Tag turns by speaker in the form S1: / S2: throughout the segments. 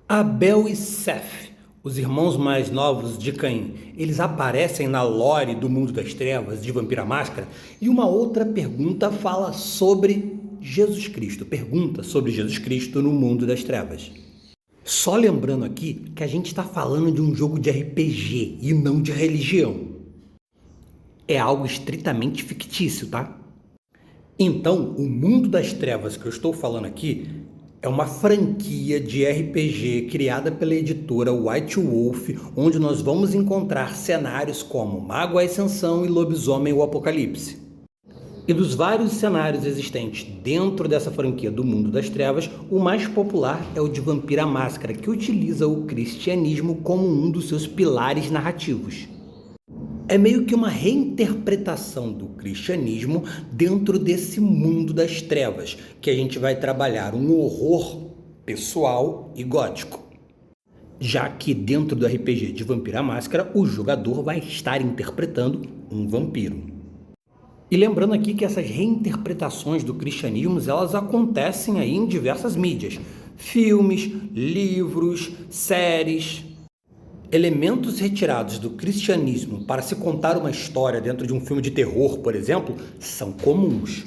S1: Abel e Seth, os irmãos mais novos de Caim, eles aparecem na lore do mundo das trevas de Vampira Máscara. E uma outra pergunta fala sobre Jesus Cristo, pergunta sobre Jesus Cristo no mundo das trevas. Só lembrando aqui que a gente está falando de um jogo de RPG e não de religião. É algo estritamente fictício, tá? Então, o mundo das trevas que eu estou falando aqui é uma franquia de RPG criada pela editora White Wolf, onde nós vamos encontrar cenários como Mago a Ascensão e Lobisomem o Apocalipse. E dos vários cenários existentes dentro dessa franquia do mundo das trevas, o mais popular é o de Vampira Máscara, que utiliza o cristianismo como um dos seus pilares narrativos. É meio que uma reinterpretação do cristianismo dentro desse mundo das trevas, que a gente vai trabalhar um horror pessoal e gótico. Já que dentro do RPG de Vampira Máscara, o jogador vai estar interpretando um vampiro. E lembrando aqui que essas reinterpretações do cristianismo, elas acontecem aí em diversas mídias. Filmes, livros, séries. Elementos retirados do cristianismo para se contar uma história dentro de um filme de terror, por exemplo, são comuns.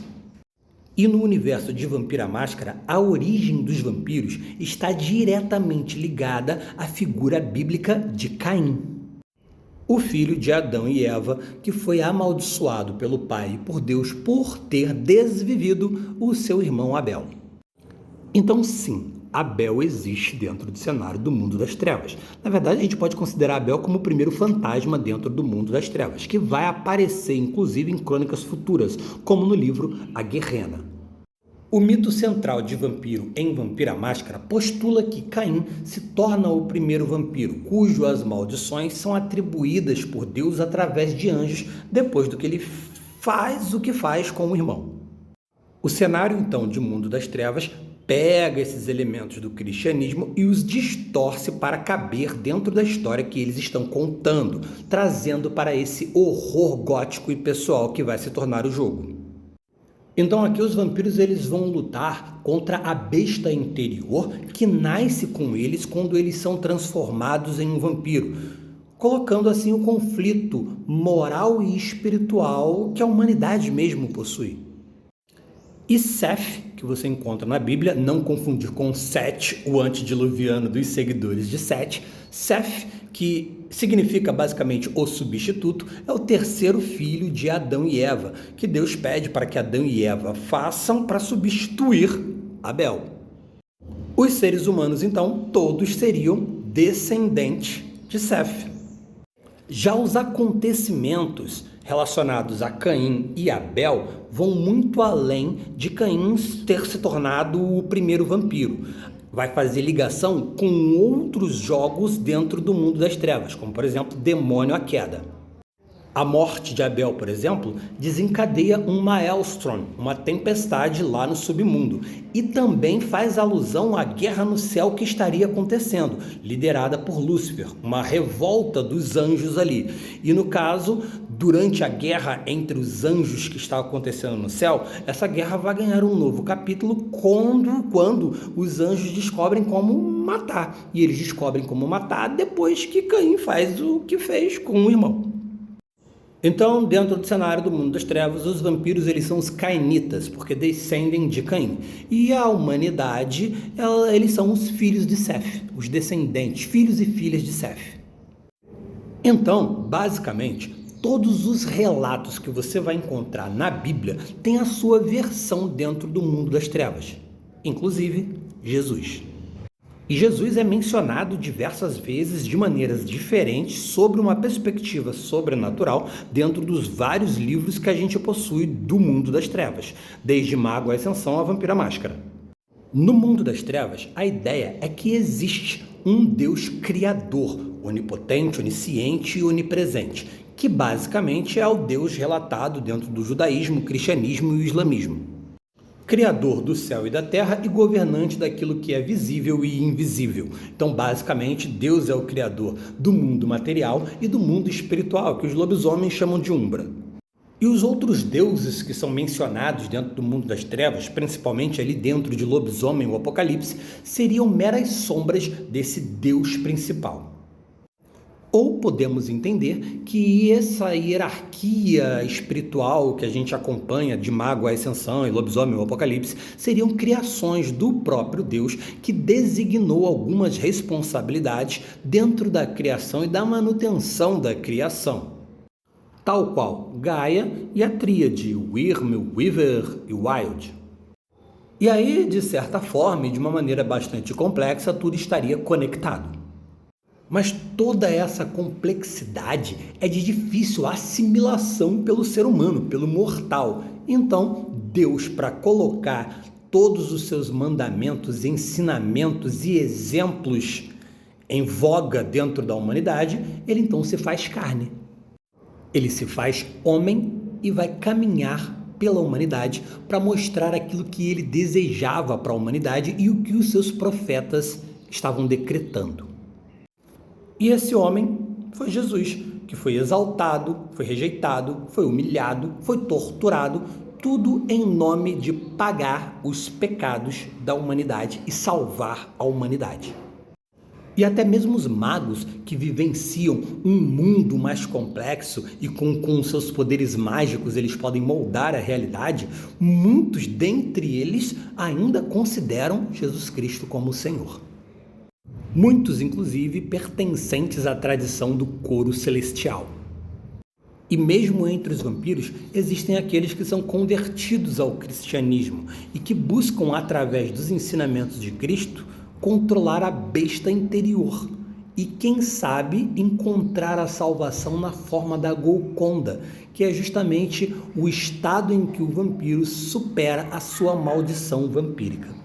S1: E no universo de Vampira Máscara, a origem dos vampiros está diretamente ligada à figura bíblica de Caim, o filho de Adão e Eva, que foi amaldiçoado pelo pai e por Deus por ter desvivido o seu irmão Abel. Então, sim, Abel existe dentro do cenário do mundo das trevas. Na verdade, a gente pode considerar Abel como o primeiro fantasma dentro do mundo das trevas, que vai aparecer, inclusive, em crônicas futuras, como no livro A Guerrena. O mito central de vampiro em Vampira Máscara postula que Caim se torna o primeiro vampiro, cujas maldições são atribuídas por Deus através de anjos depois do que ele faz o que faz com o irmão. O cenário, então, de mundo das trevas pega esses elementos do cristianismo e os distorce para caber dentro da história que eles estão contando, trazendo para esse horror gótico e pessoal que vai se tornar o jogo. Então aqui os vampiros eles vão lutar contra a besta interior que nasce com eles quando eles são transformados em um vampiro, colocando assim o conflito moral e espiritual que a humanidade mesmo possui. E Seth, que você encontra na Bíblia, não confundir com Sete, o antediluviano dos seguidores de Sete. Seth, que significa basicamente o substituto, é o terceiro filho de Adão e Eva, que Deus pede para que Adão e Eva façam para substituir Abel. Os seres humanos, então, todos seriam descendentes de Seth. Já os acontecimentos relacionados a Caim e Abel vão muito além de Caim ter se tornado o primeiro vampiro. Vai fazer ligação com outros jogos dentro do mundo das trevas, como por exemplo Demônio a Queda. A morte de Abel, por exemplo, desencadeia um maelstrom, uma tempestade lá no submundo, e também faz alusão à guerra no céu que estaria acontecendo, liderada por Lúcifer, uma revolta dos anjos ali. E no caso, durante a guerra entre os anjos que estava acontecendo no céu, essa guerra vai ganhar um novo capítulo quando os anjos descobrem como matar. E eles descobrem como matar depois que Caim faz o que fez com o irmão. Então, dentro do cenário do mundo das trevas, os vampiros eles são os cainitas, porque descendem de Caim. E a humanidade, eles são os filhos de Seth, os descendentes, filhos e filhas de Seth. Então, basicamente, todos os relatos que você vai encontrar na Bíblia têm a sua versão dentro do mundo das trevas, inclusive Jesus. E Jesus é mencionado diversas vezes de maneiras diferentes sobre uma perspectiva sobrenatural dentro dos vários livros que a gente possui do mundo das trevas, desde Mago a Ascensão a Vampira Máscara. No mundo das trevas, a ideia é que existe um Deus criador, onipotente, onisciente e onipresente, que basicamente é o Deus relatado dentro do judaísmo, cristianismo e o islamismo. Criador do céu e da terra e governante daquilo que é visível e invisível. Então, basicamente, Deus é o criador do mundo material e do mundo espiritual, que os lobisomens chamam de Umbra. E os outros deuses que são mencionados dentro do mundo das trevas, principalmente ali dentro de Lobisomem ou Apocalipse, seriam meras sombras desse Deus principal. Ou podemos entender que essa hierarquia espiritual que a gente acompanha de Mago à Ascensão e Lobisomem ou Apocalipse seriam criações do próprio Deus que designou algumas responsabilidades dentro da criação e da manutenção da criação, tal qual Gaia e a tríade Wyrm, Weaver e Wild. E aí, de certa forma e de uma maneira bastante complexa, tudo estaria conectado. Mas toda essa complexidade é de difícil assimilação pelo ser humano, pelo mortal. Então, Deus, para colocar todos os seus mandamentos, ensinamentos e exemplos em voga dentro da humanidade, ele então se faz carne. Ele se faz homem e vai caminhar pela humanidade para mostrar aquilo que ele desejava para a humanidade e o que os seus profetas estavam decretando. E esse homem foi Jesus, que foi exaltado, foi rejeitado, foi humilhado, foi torturado, tudo em nome de pagar os pecados da humanidade e salvar a humanidade. E até mesmo os magos que vivenciam um mundo mais complexo e com seus poderes mágicos eles podem moldar a realidade, muitos dentre eles ainda consideram Jesus Cristo como o Senhor. Muitos, inclusive, pertencentes à tradição do coro celestial. E mesmo entre os vampiros, existem aqueles que são convertidos ao cristianismo e que buscam, através dos ensinamentos de Cristo, controlar a besta interior e, quem sabe, encontrar a salvação na forma da Golconda, que é justamente o estado em que o vampiro supera a sua maldição vampírica.